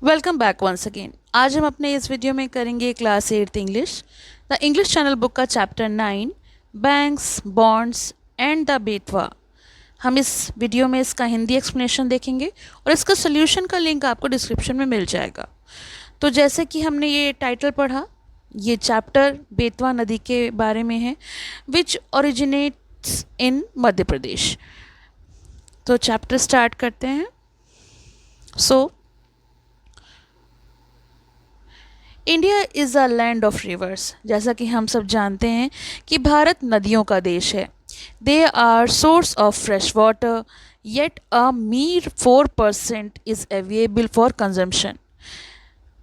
Welcome back once again. आज हम अपने इस वीडियो में करेंगे class 8th English, the English channel book का chapter 9 banks bonds and the Betwa. हम इस वीडियो में इसका हिंदी एक्सप्लेनेशन देखेंगे और इसका सोल्यूशन का लिंक आपको डिस्क्रिप्शन में मिल जाएगा। तो जैसे कि हमने ये टाइटल पढ़ा, ये चैप्टर बेतवा नदी के बारे में है विच ओरिजिनेट्स इन मध्य प्रदेश। तो चैप्टर स्टार्ट करते हैं। India is a land of reverse. जैसा कि हम सब जानते हैं कि भारत नदियों का देश है। They are source of fresh water yet a mere 4% is available for consumption.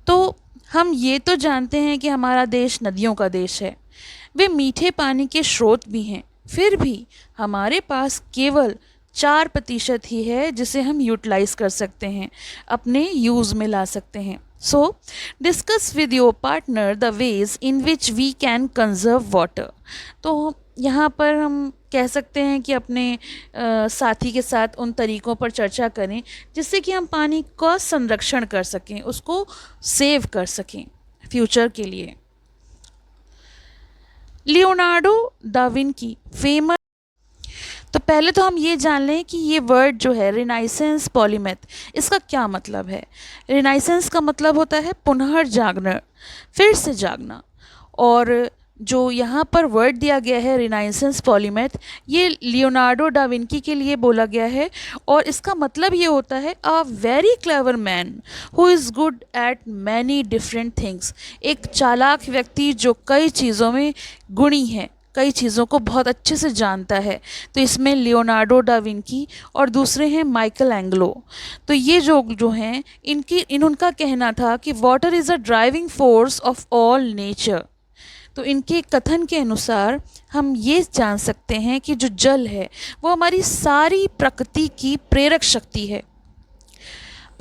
तो हम ये तो जानते हैं कि हमारा देश नदियों का देश है, वे मीठे पानी के स्रोत भी हैं, फिर भी हमारे पास केवल 4% ही है जिसे हम यूटिलाइज कर सकते हैं, अपने यूज़ में ला सकते हैं। So discuss with your partner the ways in which we can conserve water. तो यहाँ पर हम कह सकते हैं कि अपने साथी के साथ उन तरीक़ों पर चर्चा करें जिससे कि हम पानी का संरक्षण कर सकें, उसको सेव कर सकें फ्यूचर के लिए। Leonardo da Vinci famous. तो पहले तो हम ये जान लें कि ये वर्ड जो है रिनाइसेंस पॉलीमेथ, इसका क्या मतलब है। रिनाइसेंस का मतलब होता है पुनर्जागरण, फिर से जागना। और जो यहाँ पर वर्ड दिया गया है रिनाइसेंस पॉलीमेथ, ये लियोनार्डो डा विंची के लिए बोला गया है और इसका मतलब ये होता है a very clever man who is good at many different things. एक चालाक व्यक्ति जो कई चीज़ों में गुणी है, कई चीज़ों को बहुत अच्छे से जानता है। तो इसमें लियोनार्डो डा विंची और दूसरे हैं माइकल एंग्लो। तो ये जो हैं उनका कहना था कि water is a driving force of all nature. तो इनके कथन के अनुसार हम ये जान सकते हैं कि जो जल है वो हमारी सारी प्रकृति की प्रेरक शक्ति है।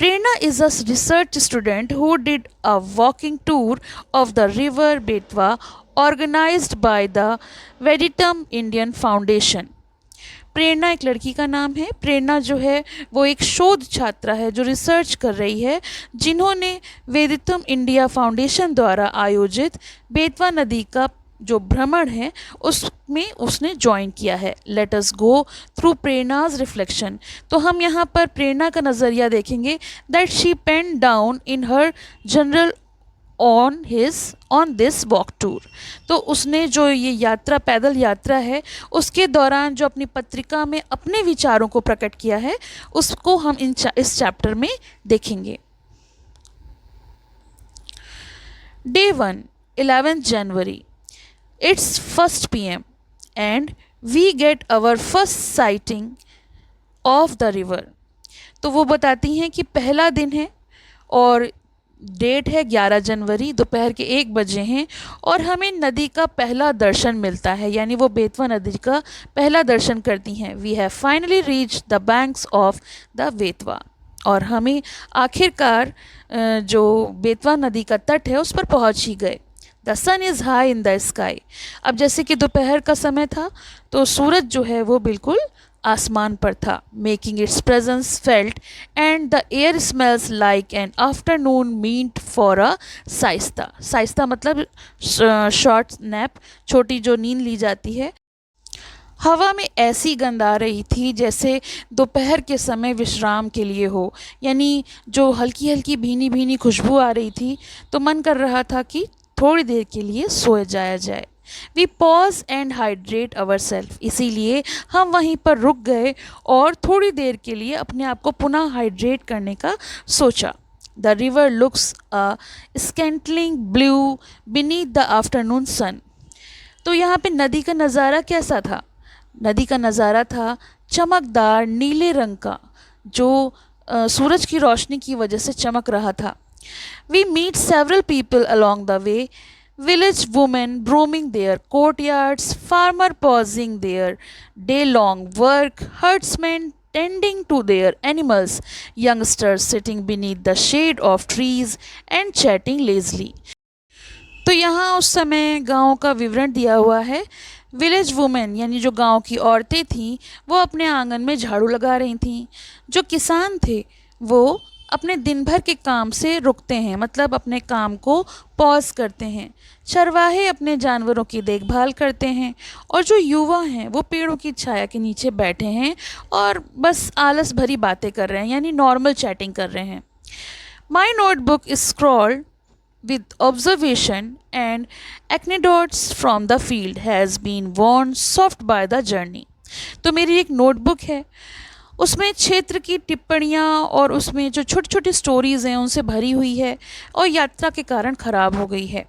Prerna is a research student who did a walking tour of the river Betwa organized by the Veditam Indian Foundation. प्रेरणा एक लड़की का नाम है। प्रेरणा जो है वो एक शोध छात्रा है जो रिसर्च कर रही है, जिन्होंने वेदितम इंडिया फाउंडेशन द्वारा आयोजित बेतवा नदी का जो भ्रमण है उसमें उसने ज्वाइन किया है। Let us go through Prerana's reflection. तो हम यहाँ पर प्रेरणा का नज़रिया देखेंगे that she pen down in her journal on this walk tour. तो उसने जो ये यात्रा, पैदल यात्रा है, उसके दौरान जो अपनी पत्रिका में अपने विचारों को प्रकट किया है उसको हम इस चैप्टर में देखेंगे। Day 1 11th January, it's 1 PM and we get our first sighting of the river। तो वो बताती हैं कि पहला दिन है और डेट है 11 जनवरी, दोपहर के 1 बजे हैं और हमें नदी का पहला दर्शन मिलता है, यानी वो बेतवा नदी का पहला दर्शन करती हैं। We have finally reach the banks of the Betwa. और हमें आखिरकार जो बेतवा नदी का तट है उस पर पहुंच ही गए। The sun is high in the sky. अब जैसे कि दोपहर का समय था तो सूरज जो है वो बिल्कुल आसमान पर था। Making its presence felt and the air smells like an afternoon meet for a siesta. Siesta मतलब शॉर्ट नैप, छोटी जो नींद ली जाती है। हवा में ऐसी गंध आ रही थी जैसे दोपहर के समय विश्राम के लिए हो, यानी जो हल्की हल्की भीनी भीनी खुशबू आ रही थी। तो मन कर रहा था कि थोड़ी देर के लिए सोए जाया जाए। We pause and hydrate our self. इसीलिए हम वहीं पर रुक गए और थोड़ी देर के लिए अपने आप को पुनः हाइड्रेट करने का सोचा। The river looks a scintillating blue beneath the afternoon sun. तो यहाँ पे नदी का नज़ारा कैसा था? नदी का नज़ारा था चमकदार नीले रंग का, जो सूरज की रोशनी की वजह से चमक रहा था। We meet several people along the way, village women roaming their courtyards, farmer pausing their day-long work, herdsmen tending to their animals, youngsters sitting beneath the shade of trees and chatting lazily। तो यहाँ उस समय गांव का विवरण दिया हुआ है। विलेज वुमेन यानी जो गांव की औरतें थीं वो अपने आंगन में झाड़ू लगा रही थीं। जो किसान थे वो अपने दिन भर के काम से रुकते हैं, मतलब अपने काम को पॉज करते हैं। चरवाहे अपने जानवरों की देखभाल करते हैं और जो युवा हैं वो पेड़ों की छाया के नीचे बैठे हैं और बस आलस भरी बातें कर रहे हैं, यानी नॉर्मल चैटिंग कर रहे हैं। माई notebook is scrolled with observation and anecdotes from the field has been worn soft by the journey। तो मेरी एक नोटबुक है, उसमें क्षेत्र की टिप्पणियाँ और उसमें जो छोटी छोटी स्टोरीज़ हैं उनसे भरी हुई है और यात्रा के कारण ख़राब हो गई है।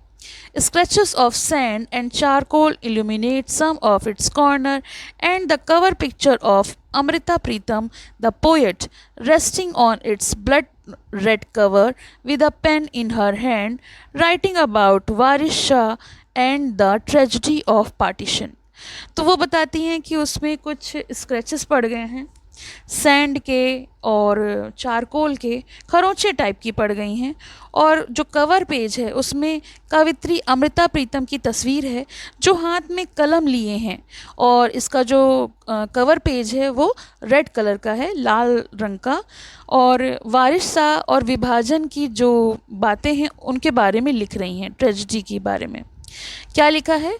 Scratches of sand and charcoal illuminate some of its corner, and the cover picture of Amrita Pritam, the poet, resting on its blood red cover with a pen in her hand, writing about Waris Shah and the tragedy of partition। तो वो बताती हैं कि उसमें कुछ scratches पड़ गए हैं, सैंड के और चारकोल के खरोंचे टाइप की पड़ गई हैं, और जो कवर पेज है उसमें कवित्री अमृता प्रीतम की तस्वीर है जो हाथ में कलम लिए हैं, और इसका जो कवर पेज है वो रेड कलर का है, लाल रंग का, और वारिस शाह और विभाजन की जो बातें हैं उनके बारे में लिख रही हैं, ट्रेजिडी के बारे में। क्या लिखा है?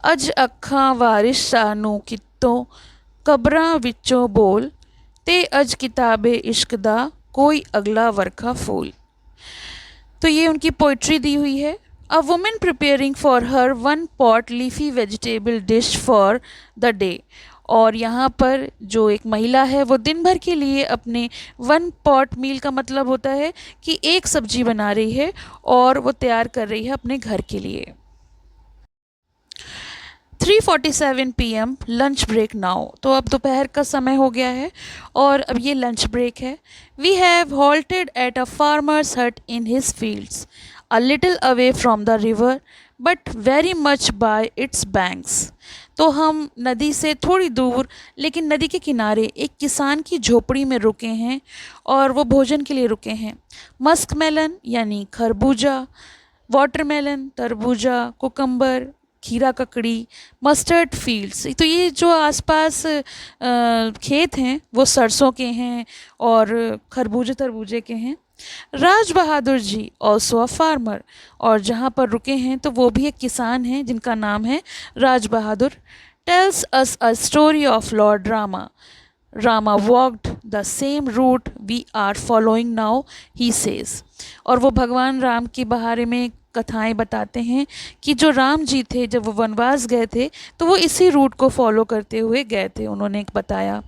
अज अखां वारिस शाह नूं कितों कबरां विचों बोल, ते अज किताबे इश्क दा कोई अगला वर्खा फूल। तो ये उनकी पोइट्री दी हुई है। A women preparing for her one pot leafy vegetable dish for the day. और यहाँ पर जो एक महिला है वो दिन भर के लिए अपने वन पॉट मील का मतलब होता है कि एक सब्जी बना रही है और वो तैयार कर रही है अपने घर के लिए। 3:47 PM लंच ब्रेक नाउ। तो अब दोपहर का समय हो गया है और अब ये लंच ब्रेक है। We have halted at a farmer's hut in his fields a little away from the river but very much by its banks. तो हम नदी से थोड़ी दूर लेकिन नदी के किनारे एक किसान की झोपड़ी में रुके हैं और वो भोजन के लिए रुके हैं। मस्क मेलन यानी खरबूजा, वाटरमेलन तरबूजा, कुकम्बर, खीरा ककड़ी, मस्टर्ड फील्ड्स। तो ये जो आसपास खेत हैं वो सरसों के हैं और खरबूजे तरबूजे के हैं। राज बहादुर जी ऑल्सो अ फार्मर, और जहाँ पर रुके हैं तो वो भी एक किसान हैं जिनका नाम है Raj Bahadur. Tells us a story of lord Rama. Rama walked the same route we are following now, he says. और वो भगवान राम के बारे में कथाएं बताते हैं कि जो राम जी थे जब वो वनवास गए थे तो वो इसी रूट को फॉलो करते हुए गए थे, उन्होंने बताया।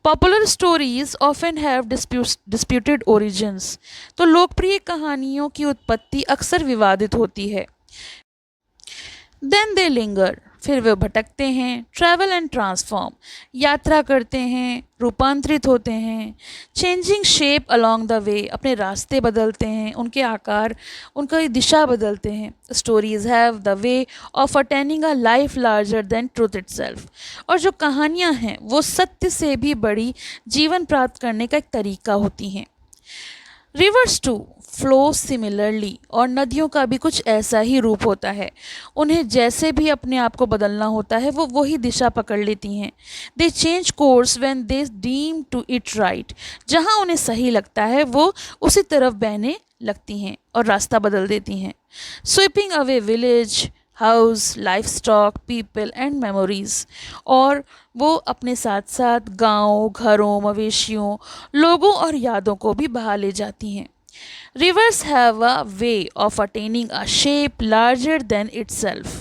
Popular stories often have disputed origins. तो लोकप्रिय कहानियों की उत्पत्ति अक्सर विवादित होती है। देन दे लिंगर, फिर वे भटकते हैं। ट्रैवल एंड ट्रांसफॉर्म, यात्रा करते हैं, रूपांतरित होते हैं। Changing shape along the way, अपने रास्ते बदलते हैं, उनके आकार, उनकी दिशा बदलते हैं। Stories have the way of attaining a life larger than truth itself. और जो कहानियाँ हैं वो सत्य से भी बड़ी जीवन प्राप्त करने का एक तरीका होती हैं। रिवर्स टू फ्लो सिमिलरली, और नदियों का भी कुछ ऐसा ही रूप होता है। उन्हें जैसे भी अपने आप को बदलना होता है वो वही दिशा पकड़ लेती हैं। They change course when they deem to it right, जहाँ उन्हें सही लगता है वो उसी तरफ बहने लगती हैं और रास्ता बदल देती हैं। Sweeping away village, house, life stock, people and memories, और वो अपने साथ साथ गाँव, घरों, मवेशियों, लोगों और यादों को भी बहा ले जाती हैं। Rivers have a way of attaining a shape larger than itself,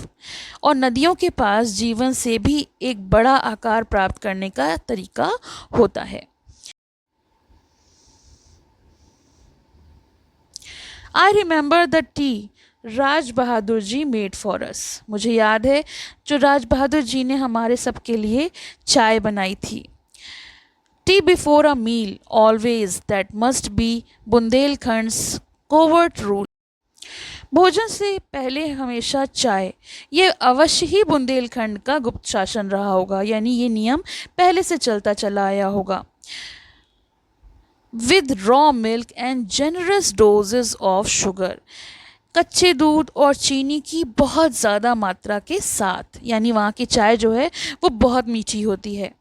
और नदियों के पास जीवन से भी एक बड़ा आकार प्राप्त करने का तरीका होता है। I remember the tea Raj Bahadur ji made for us. मुझे याद है जो राज बहादुर जी ने हमारे सबके लिए चाय बनाई थी। Tea before a meal always, that must be Bundelkhand's covert rule. भोजन से पहले हमेशा चाय, ये अवश्य ही बुंदेलखंड का गुप्त शासन रहा होगा, यानी ये नियम पहले से चलता चला आया होगा। With raw milk and generous doses of sugar, कच्चे दूध और चीनी की बहुत ज़्यादा मात्रा के साथ, यानी वहाँ की चाय जो है वो बहुत मीठी होती है।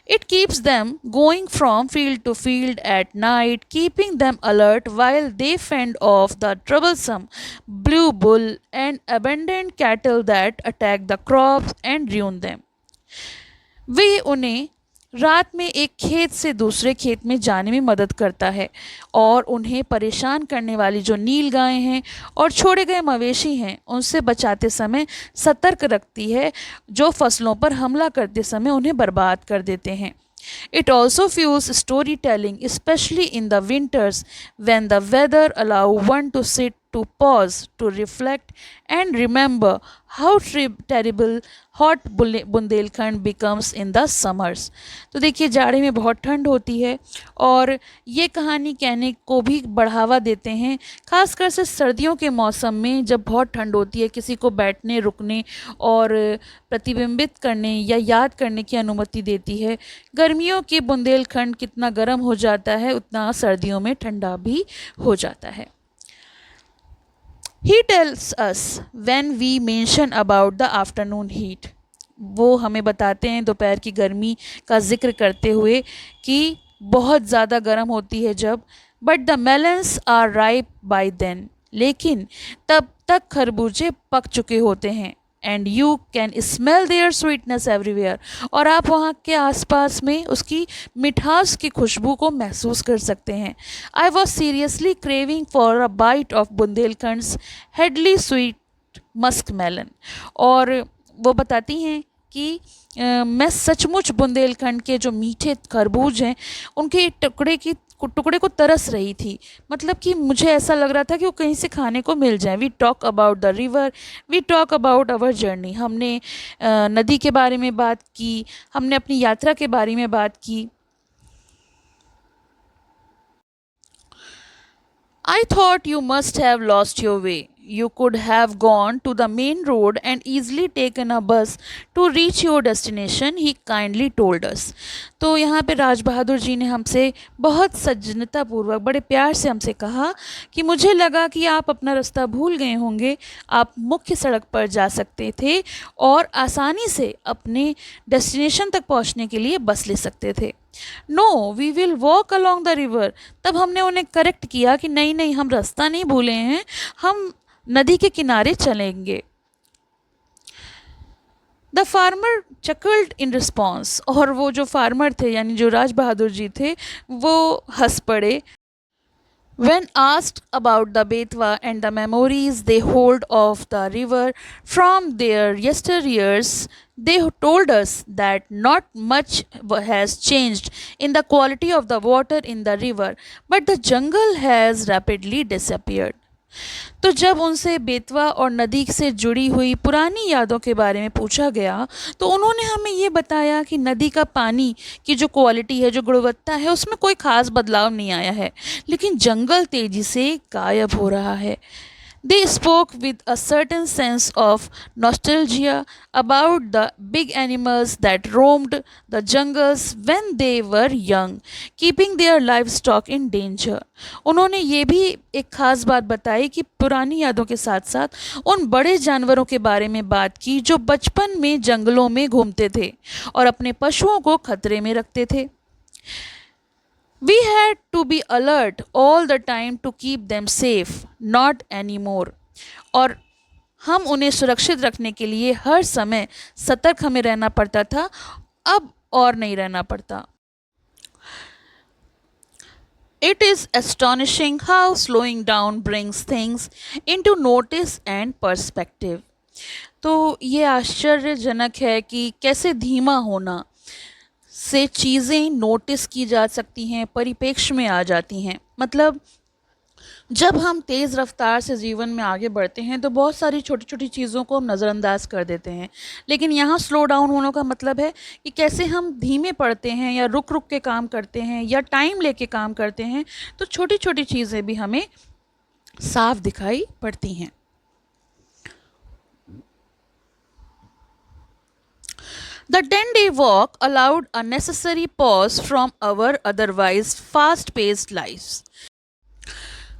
It keeps them going from field to field at night, keeping them alert while they fend off the troublesome blue bull and abandoned cattle that attack the crops and ruin them. वे उन्हें रात में एक खेत से दूसरे खेत में जाने में मदद करता है और उन्हें परेशान करने वाली जो नील गायें हैं और छोड़े गए मवेशी हैं उनसे बचाते समय सतर्क रखती है, जो फसलों पर हमला करते समय उन्हें बर्बाद कर देते हैं. It also fuels storytelling, especially in the winters when the weather allows one to sit, to pause, to reflect, and remember how terrible hot Bundelkhand becomes in the summers. तो देखिए जाड़े में बहुत ठंड होती है और ये कहानी कहने को भी बढ़ावा देते हैं, खासकर से सर्दियों के मौसम में जब बहुत ठंड होती है, किसी को बैठने रुकने और प्रतिबिंबित करने या याद करने की अनुमति देती है. गर्मियों के बुंदेलखंड कितना गर्म हो जाता है उतना सर्दियों में ठंडा भी हो जाता है. He tells us when we mention about the afternoon heat. वो हमें बताते हैं दोपहर की गर्मी का जिक्र करते हुए कि बहुत ज़्यादा गर्म होती है जब. But the melons are ripe by then. लेकिन तब तक खरबूजे पक चुके होते हैं. And you can smell their sweetness everywhere. और आप वहाँ के आसपास में उसकी मिठास की खुशबू को महसूस कर सकते हैं. I was seriously craving for a bite of Bundelkhand's headily sweet musk melon. और वो बताती हैं कि मैं सचमुच बुंदेलखंड के जो मीठे खरबूज हैं उनके टुकड़े को तरस रही थी. मतलब कि मुझे ऐसा लग रहा था कि वो कहीं से खाने को मिल जाए. We talk about the river, we talk about our journey. हमने नदी के बारे में बात की, हमने अपनी यात्रा के बारे में बात की. I thought you must have lost your way. You could have gone to the main road and easily taken a bus to reach your destination, he kindly told us. तो यहाँ पे राज बहादुर जी ने हमसे बहुत सज्जनतापूर्वक बड़े प्यार से हमसे कहा कि मुझे लगा कि आप अपना रास्ता भूल गए होंगे. आप मुख्य सड़क पर जा सकते थे और आसानी से अपने डेस्टिनेशन तक पहुँचने के लिए बस ले सकते थे. No we will walk along the river. तब हमने उन्हें करेक्ट किया कि नहीं, हम रास्ता नहीं भूले हैं, हम नदी के किनारे चलेंगे. The farmer चकल्ड in response. और वो जो फार्मर थे यानी जो राज बहादुर जी थे वो हंस पड़े. When asked about the Betwa and the memories they hold of the river from their yesteryears, they told us that not much has changed in the quality of the water in the river, but the jungle has rapidly disappeared. तो जब उनसे बेतवा और नदी से जुड़ी हुई पुरानी यादों के बारे में पूछा गया तो उन्होंने हमें ये बताया कि नदी का पानी की जो क्वालिटी है, जो गुणवत्ता है, उसमें कोई ख़ास बदलाव नहीं आया है, लेकिन जंगल तेज़ी से गायब हो रहा है. They spoke with a certain sense of nostalgia about the big animals that roamed the jungles when they were young, keeping their livestock in danger. उन्होंने ये भी एक ख़ास बात बताई कि पुरानी यादों के साथ साथ उन बड़े जानवरों के बारे में बात की जो बचपन में जंगलों में घूमते थे और अपने पशुओं को खतरे में रखते थे. We had to be alert all the time to keep them safe, not anymore. और हम उन्हें सुरक्षित रखने के लिए हर समय सतर्क हमें रहना पड़ता था, अब और नहीं रहना पड़ता. It is astonishing how slowing down brings things into notice and perspective. तो ये आश्चर्यजनक है कि कैसे धीमा होना से चीज़ें नोटिस की जा सकती हैं, परिप्रेक्ष्य में आ जाती हैं. मतलब जब हम तेज़ रफ्तार से जीवन में आगे बढ़ते हैं तो बहुत सारी छोटी छोटी चीज़ों को हम नज़रअंदाज कर देते हैं, लेकिन यहाँ स्लो डाउन होने का मतलब है कि कैसे हम धीमे पड़ते हैं या रुक रुक के काम करते हैं या टाइम लेके काम करते हैं, तो छोटी छोटी चीज़ें भी हमें साफ दिखाई पड़ती हैं. The 10-day walk allowed a necessary pause from our otherwise fast-paced lives.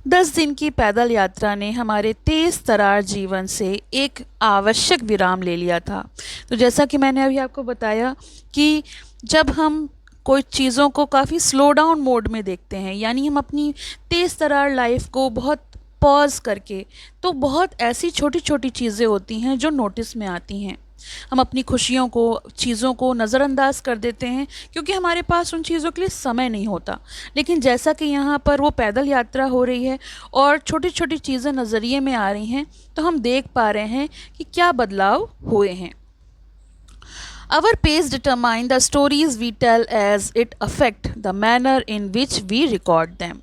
10 दिन की पैदल यात्रा ने हमारे तेज़ तरार जीवन से एक आवश्यक विराम ले लिया था. तो जैसा कि मैंने अभी आपको बताया कि जब हम कोई चीज़ों को काफ़ी स्लो डाउन मोड में देखते हैं, यानी हम अपनी तेज़ तर्रार लाइफ को बहुत पॉज करके, तो बहुत ऐसी छोटी छोटी चीज़ें होती हैं जो नोटिस में आती हैं। हम अपनी खुशियों को, चीज़ों को नज़रअंदाज कर देते हैं क्योंकि हमारे पास उन चीज़ों के लिए समय नहीं होता। लेकिन जैसा कि यहाँ पर वो पैदल यात्रा हो रही है और छोटी छोटी चीज़ें नज़रिए में आ रही हैं, तो हम देख पा रहे हैं कि क्या बदलाव हुए हैं। Our pace determine the stories we tell as it affect the manner in which we record them.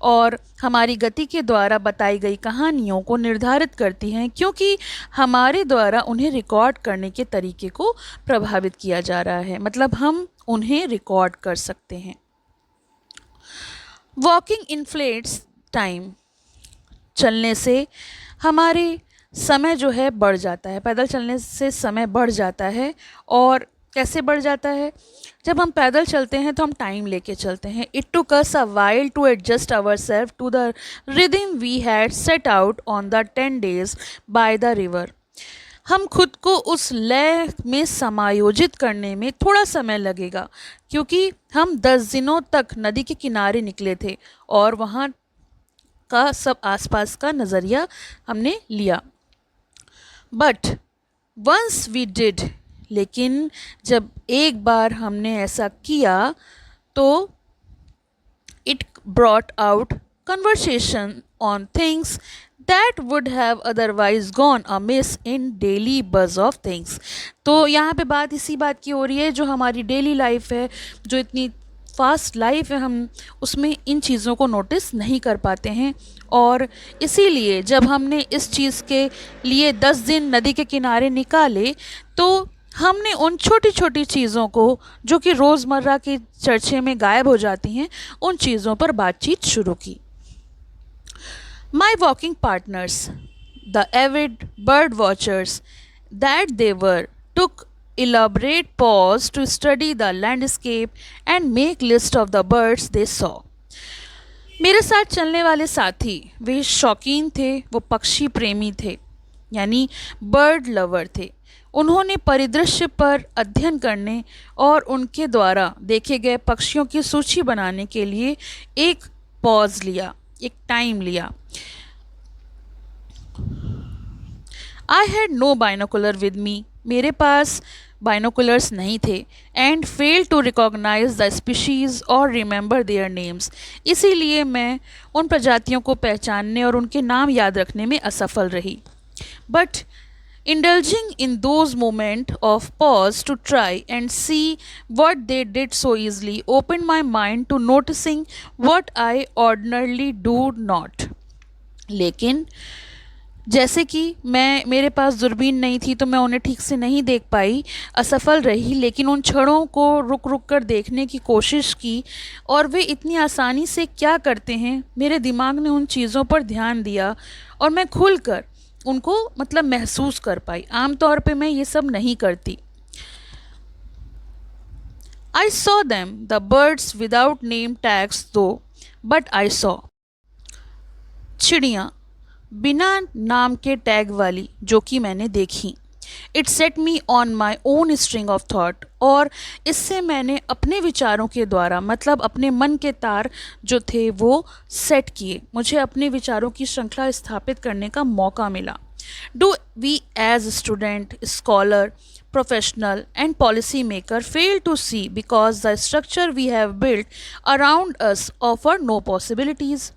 और हमारी गति के द्वारा बताई गई कहानियों को निर्धारित करती हैं क्योंकि हमारे द्वारा उन्हें रिकॉर्ड करने के तरीके को प्रभावित किया जा रहा है, मतलब हम उन्हें रिकॉर्ड कर सकते हैं। वॉकिंग इन्फ्लेट्स टाइम, चलने से हमारे समय जो है बढ़ जाता है, पैदल चलने से समय बढ़ जाता है। और कैसे बढ़ जाता है? जब हम पैदल चलते हैं तो हम टाइम लेके चलते हैं। It took us a while to adjust our self to the rhythm we had set out on the 10 days by the river. हम खुद को उस लय में समायोजित करने में थोड़ा समय लगेगा क्योंकि हम 10 दिनों तक नदी के किनारे निकले थे और वहाँ का सब आसपास का नज़रिया हमने लिया। बट वंस वी डिड, लेकिन जब एक बार हमने ऐसा किया तो it brought out conversation on things that would have otherwise gone amiss in daily buzz of things. तो यहाँ पे बात इसी बात की हो रही है, जो हमारी डेली लाइफ है, जो इतनी फास्ट लाइफ है, हम उसमें इन चीज़ों को नोटिस नहीं कर पाते हैं। और इसीलिए जब हमने इस चीज़ के लिए 10 दिन नदी के किनारे निकाले तो हमने उन छोटी छोटी चीज़ों को, जो कि रोज़मर्रा के चर्चे में गायब हो जाती हैं, उन चीज़ों पर बातचीत शुरू की। My walking partners, the avid bird watchers that they were, took elaborate pause to study the landscape and make list of the birds they saw. मेरे साथ चलने वाले साथी वे शौकीन थे, वो पक्षी प्रेमी थे, यानी बर्ड लवर थे। उन्होंने परिदृश्य पर अध्ययन करने और उनके द्वारा देखे गए पक्षियों की सूची बनाने के लिए एक पॉज लिया, एक टाइम लिया। I had no binocular with me, मेरे पास बाइनोकुलर्स नहीं थे। And fail to recognise the species और रिमेंबर देयर नेम्स, इसीलिए मैं उन प्रजातियों को पहचानने और उनके नाम याद रखने में असफल रही। But indulging in those moments of pause to try and see what they did so easily opened my mind to noticing what I ordinarily do not. लेकिन जैसे कि मेरे पास दूरबीन नहीं थी तो मैं उन्हें ठीक से नहीं देख पाई, असफल रही, लेकिन उन क्षणों को रुक रुक कर देखने की कोशिश की और वे इतनी आसानी से क्या करते हैं, मेरे दिमाग ने उन चीज़ों पर ध्यान दिया और मैं खुलकर उनको महसूस कर पाई। आमतौर पे मैं ये सब नहीं करती। I saw them, the birds without name tags though, but I saw. चिड़ियाँ बिना नाम के टैग वाली जो कि मैंने देखी। It set me on my own string of thought, और इससे मैंने अपने विचारों के द्वारा अपने मन के तार जो थे वो सेट किए, मुझे अपने विचारों की श्रृंखला स्थापित करने का मौका मिला। Do we as student, scholar, professional and policy maker fail to see because the structure we have built around us offer no possibilities?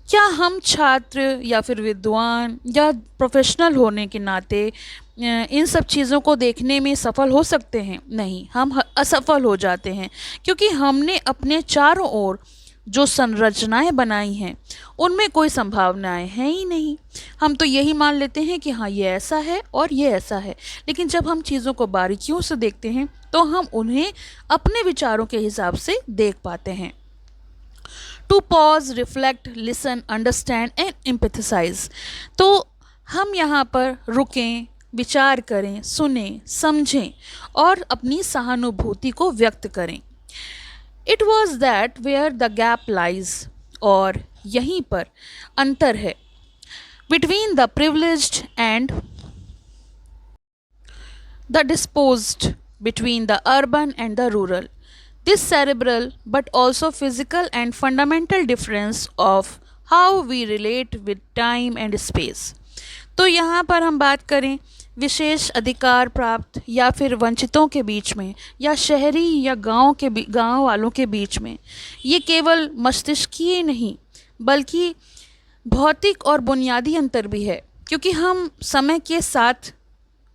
क्या हम छात्र या फिर विद्वान या प्रोफेशनल होने के नाते इन सब चीज़ों को देखने में सफल हो सकते हैं? नहीं, हम असफल हो जाते हैं क्योंकि हमने अपने चारों ओर जो संरचनाएं बनाई हैं उनमें कोई संभावनाएं हैं ही नहीं। हम तो यही मान लेते हैं कि हाँ ये ऐसा है और ये ऐसा है, लेकिन जब हम चीज़ों को बारीकियों से देखते हैं तो हम उन्हें अपने विचारों के हिसाब से देख पाते हैं। To pause, reflect, listen, understand and empathise, तो हम यहाँ पर रुकें, विचार करें, सुने, समझें और अपनी सहानुभूति को व्यक्त करें। It was that where the gap lies, और यहीं पर अंतर है between the privileged and the disposed, between the urban and the rural, This cerebral but also physical and fundamental difference of how we relate with time and space. तो यहाँ पर हम बात करें विशेष अधिकार प्राप्त या फिर वंचितों के बीच में या शहरी या गांव वालों के बीच में, ये केवल मस्तिष्कीय नहीं बल्कि भौतिक और बुनियादी अंतर भी है, क्योंकि हम समय के साथ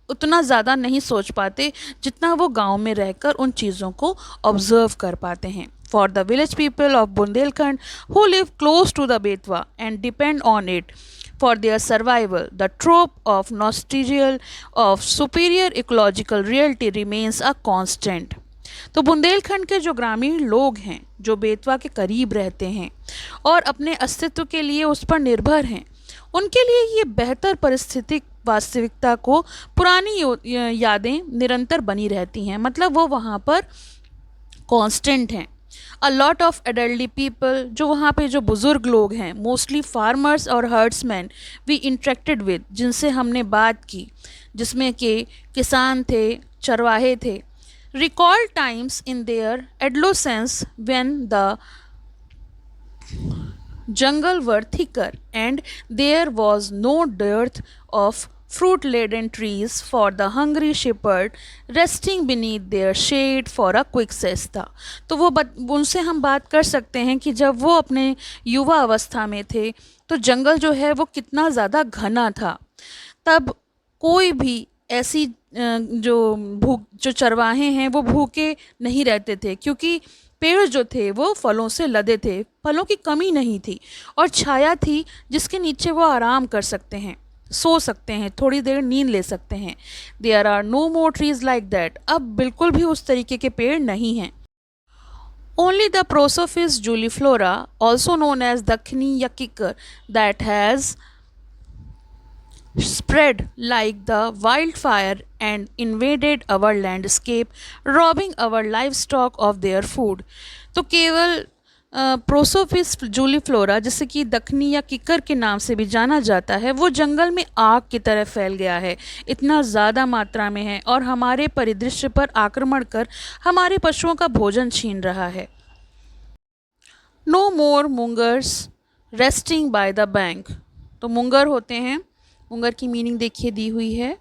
उतना ज़्यादा नहीं सोच पाते जितना वो गांव में रहकर उन चीज़ों को ऑब्जर्व कर पाते हैं. For the village people of Bundelkhand who live close to the Betwa and depend on it for their survival, the trope of nostalgia of superior ecological reality remains a constant. तो बुंदेलखंड के जो ग्रामीण लोग हैं, जो बेतवा के करीब रहते हैं और अपने अस्तित्व के लिए उस पर निर्भर हैं, उनके लिए ये बेहतर परिस्थितिक वास्तविकता को पुरानी यादें निरंतर बनी रहती हैं. मतलब वो वहाँ पर कांस्टेंट हैं. अ लॉट ऑफ एडल्टली पीपल, जो वहाँ पे जो बुज़ुर्ग लोग हैं, मोस्टली फार्मर्स और हर्ड्समैन वी इंटरेक्टेड विद, जिनसे हमने बात की, जिसमें कि किसान थे, चरवाहे थे, recall times in their adolescence when the jungle were thicker and there was no dearth of fruit-laden trees for the hungry shepherd resting beneath their shade for a quick siesta. तो वो उनसे हम बात कर सकते हैं कि जब वो अपने युवा अवस्था में थे तो जंगल जो है वो कितना ज़्यादा घना था. तब कोई भी ऐसी जो चरवाहे हैं वो भूखे नहीं रहते थे, क्योंकि पेड़ जो थे वो फलों से लदे थे, फलों की कमी नहीं थी और छाया थी जिसके नीचे वो आराम कर सकते हैं, सो सकते हैं, थोड़ी देर नींद ले सकते हैं. There are no more trees like that. अब बिल्कुल भी उस तरीके के पेड़ नहीं हैं. Only the Prosopis juliflora, also known as Dakhani या kikar, that has spread like the wildfire and invaded our landscape, robbing our livestock of their food. तो केवल प्रोसोफिस जूलीफ्लोरा, जिसे कि दक्खनी या किकर के नाम से भी जाना जाता है, वो जंगल में आग की तरह फैल गया है, इतना ज़्यादा मात्रा में है और हमारे परिदृश्य पर आक्रमण कर हमारे पशुओं का भोजन छीन रहा है. No more mungers resting by the bank. तो मुंगर होते हैं, मुंगर की मीनिंग देखिए दी हुई है.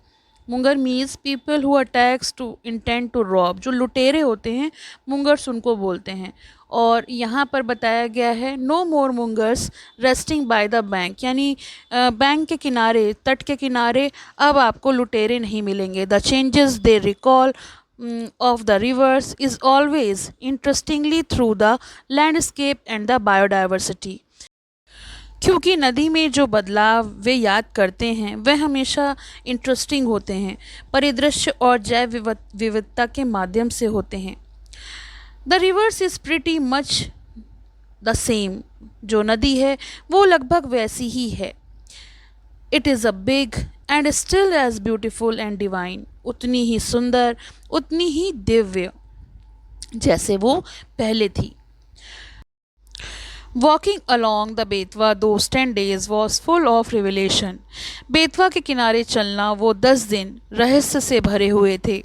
Munger means people who attacks to intend to rob. जो लुटेरे होते हैं मुंगर्स उनको बोलते हैं. और यहाँ पर बताया गया है no more mungers resting by the bank, यानी बैंक के किनारे, तट के किनारे अब आपको लुटेरे नहीं मिलेंगे. The changes they recall of the rivers is always interestingly through the landscape and the biodiversity. क्योंकि नदी में जो बदलाव वे याद करते हैं वह हमेशा इंटरेस्टिंग होते हैं, परिदृश्य और जैव विविधता के माध्यम से होते हैं. The rivers is pretty much the same. जो नदी है वो लगभग वैसी ही है. It is a big and still as beautiful and divine. उतनी ही सुंदर, उतनी ही दिव्य जैसे वो पहले थी. Walking along the Betwa those 10 days was full of revelation. Betwa के किनारे चलना वो 10 दिन रहस्य से भरे हुए थे.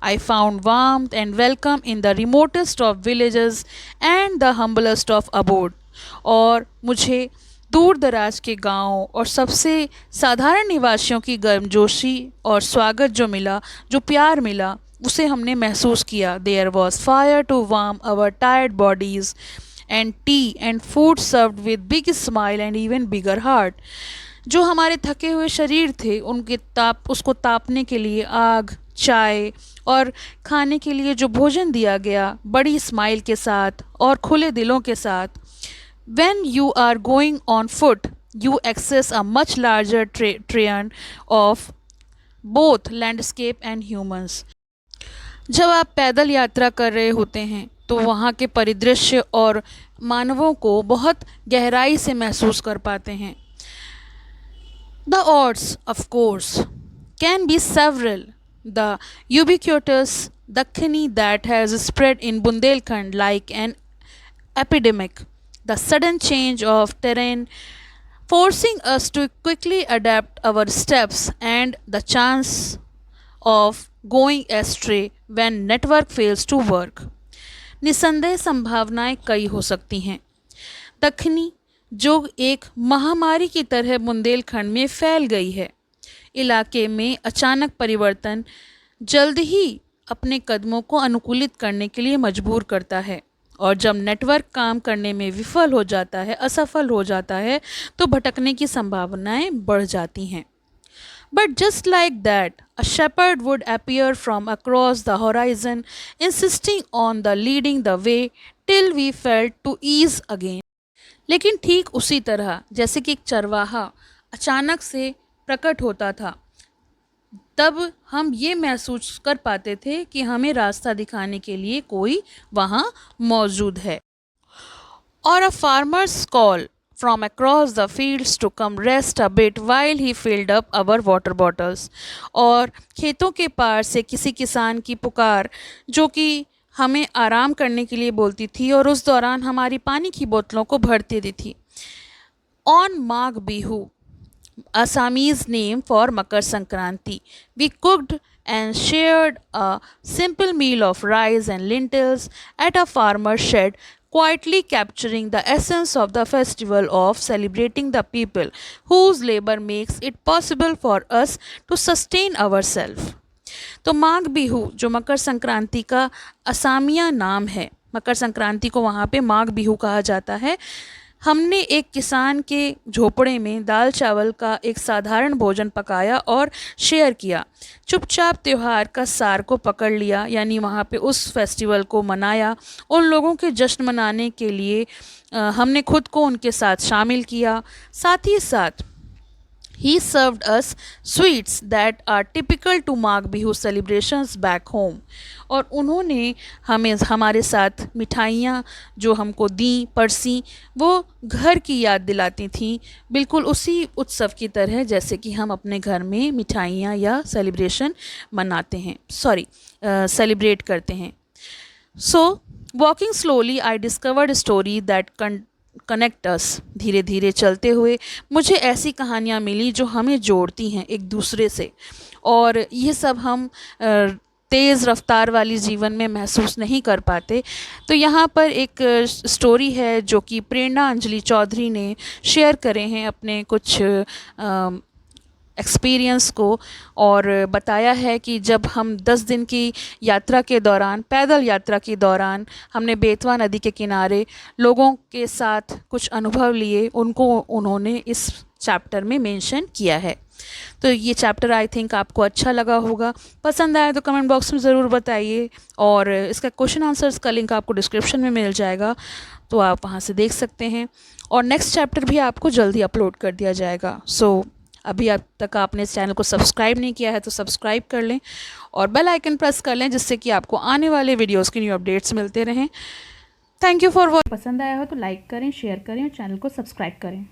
I found warmth and welcome in the remotest of villages and the humblest of abode. और मुझे दूर दराज के गाँव और सबसे साधारण निवासियों की गर्मजोशी और स्वागत जो मिला, जो प्यार मिला, उसे हमने महसूस किया. There was fire to warm our tired bodies and tea and food served with big smile and even bigger heart. जो हमारे थके हुए शरीर थे उसको तापने के लिए आग, चाय और खाने के लिए जो भोजन दिया गया बड़ी स्माइल के साथ और खुले दिलों के साथ. When you are going on foot, you access a much larger terrain of both landscape and humans. जब आप पैदल यात्रा कर रहे होते हैं तो वहाँ के परिदृश्य और मानवों को बहुत गहराई से महसूस कर पाते हैं. The odds, of course, can be several. The ubiquitous Dakhini that has spread in Bundelkhand like an epidemic. The sudden change of terrain forcing us to quickly adapt our steps and the chance of going astray when network fails to work. निसंदेह संभावनाएं कई हो सकती हैं। दक्षिणी जो एक महामारी की तरह बुंदेलखंड में फैल गई है। इलाके में अचानक परिवर्तन जल्द ही अपने कदमों को अनुकूलित करने के लिए मजबूर करता है, और जब नेटवर्क काम करने में विफल हो जाता है, असफल हो जाता है, तो भटकने की संभावनाएं बढ़ जाती हैं। But just like that, a shepherd would appear from across the horizon, insisting on the leading the way till we felt to ease again. लेकिन ठीक उसी तरह जैसे कि एक चरवाहा अचानक से प्रकट होता था, तब हम ये महसूस कर पाते थे कि हमें रास्ता दिखाने के लिए कोई वहाँ मौजूद है। और a farmer's call from across the fields to come rest a bit while he filled up our water bottles. और खेतों के पार से किसी किसान की पुकार जो कि हमें आराम करने के लिए बोलती थी और उस दौरान हमारी पानी की बोतलों को भरती दी थी। On Magh Bihu, Assamese name for Makar Sankranti, we cooked and shared a simple meal of rice and lentils at a farmer's shed, quietly capturing the essence of the festival of celebrating the people whose labor makes it possible for us to sustain ourselves. तो माघ बिहू जो मकर संक्रांति का असामिया नाम है, मकर संक्रांति को वहाँ पे माघ बिहू कहा जाता है। हमने एक किसान के झोपड़े में दाल चावल का एक साधारण भोजन पकाया और शेयर किया। चुपचाप त्यौहार का सार को पकड़ लिया, यानी वहाँ पे उस फेस्टिवल को मनाया। उन लोगों के जश्न मनाने के लिए हमने खुद को उनके साथ शामिल किया। साथ ही साथ he served us sweets that are typical to Magh Bihu celebrations back home. और उन्होंने हमें हमारे साथ मिठाइयाँ जो हमको दी परसी, वो घर की याद दिलाती थी, बिल्कुल उसी उत्सव की तरह जैसे कि हम अपने घर में मिठाइयाँ या सेलिब्रेशन मनाते हैं, सेलिब्रेट करते हैं। So walking slowly I discovered a story that connect अस। धीरे धीरे चलते हुए मुझे ऐसी कहानियाँ मिली जो हमें जोड़ती हैं एक दूसरे से, और ये सब हम तेज़ रफ्तार वाली जीवन में महसूस नहीं कर पाते। तो यहाँ पर एक स्टोरी है जो कि प्रेरणा अंजलि चौधरी ने शेयर करे हैं अपने कुछ एक्सपीरियंस को, और बताया है कि जब हम 10 दिन की यात्रा के दौरान, पैदल यात्रा के दौरान, हमने बेतवा नदी के किनारे लोगों के साथ कुछ अनुभव लिए, उनको उन्होंने इस चैप्टर में मेंशन किया है। तो ये चैप्टर आई थिंक आपको अच्छा लगा होगा। पसंद आया तो कमेंट बॉक्स में ज़रूर बताइए, और इसका क्वेश्चन आंसर्स का लिंक आपको डिस्क्रिप्शन में मिल जाएगा, तो आप वहाँ से देख सकते हैं। और नेक्स्ट चैप्टर भी आपको जल्दी अपलोड कर दिया जाएगा। सो अभी अब तक आपने इस चैनल को सब्सक्राइब नहीं किया है तो सब्सक्राइब कर लें और बेल आइकन प्रेस कर लें, जिससे कि आपको आने वाले वीडियोस की न्यू अपडेट्स मिलते रहें। Thank you for watching. पसंद आया हो तो लाइक करें, शेयर करें और चैनल को सब्सक्राइब करें।